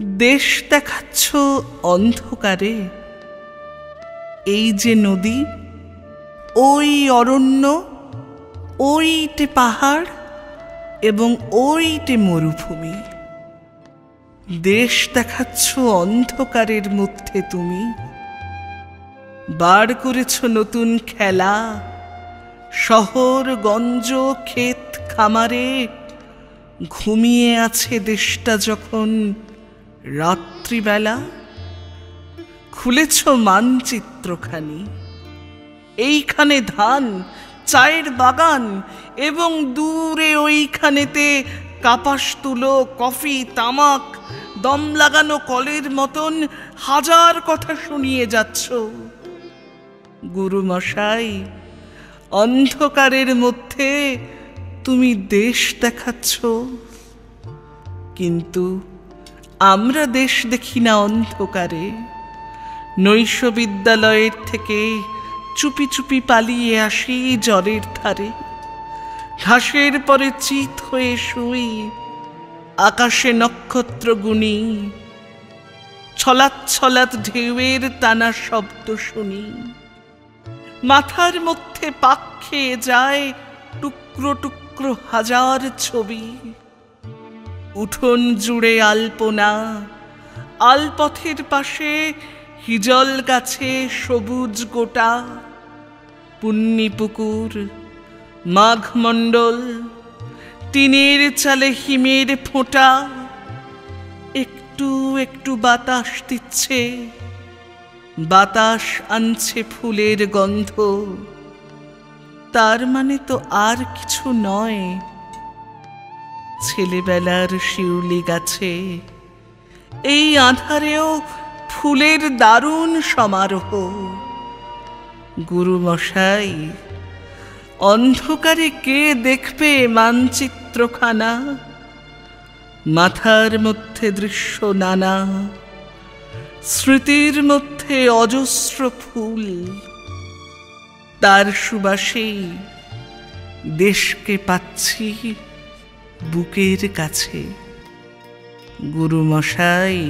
দেশ দেখাচ্ছ অন্ধকারে। এই যে নদী, ওই অরণ্য, ওইটে পাহাড় এবং ওইটে মরুভূমি। দেশ দেখাচ্ছ অন্ধকারের মধ্যে তুমি। বার করেছ নতুন খেলা, শহর গঞ্জ ক্ষেত খামারে। ঘুমিয়ে আছে দেশটা যখন রাত্রিবেলা। খুলেছ মানচিত্রখানি। এইখানে ধান, চায়ের বাগান এবং দূরে ওইখানেতে কাপাস তুলো, কফি, তামাক, দম লাগানো কলের মতন হাজার কথা শুনিয়ে যাচ্ছ। গুরুমশাই, অন্ধকারের মধ্যে তুমি দেশ দেখাচ্ছ, কিন্তু আমরা দেশ দেখি না অন্ধকারে। নৈশ বিদ্যালয়ের থেকে চুপি চুপি পালিয়ে আসি জলের ধারে। ঘাসের পরে চিত হয়ে শুই, আকাশে নক্ষত্র গুনি। ছলাৎ ছলাৎ ঢেউয়ের টানা শব্দ শুনি। মাথার মধ্যে পাক খেয়ে যায় টুকরো টুকরো হাজার ছবি। উঠোন জুড়ে আলপনা, আলপথের পাশে হিজল গাছে সবুজ গোটা। পুন্নি পুকুর, মাঘমণ্ডল, টিনের চালে হিমের ফোঁটা। একটু একটু বাতাস দিচ্ছে, বাতাস আনছে ফুলের গন্ধ। তার মানে তো আর কিছু নয়। ছেলেবেলার শিউলি গাছে এই আঁধারেও ফুলের দারুণ সমারোহ। গুরুমশাই, অন্ধকারে কে দেখবে মানচিত্রখানা? মাথার মধ্যে দৃশ্য নানা, স্মৃতির মধ্যে অজস্র ফুল। তার সুবাসেই দেশকে পাচ্ছি বুকের কাছে। গুরুমশাই,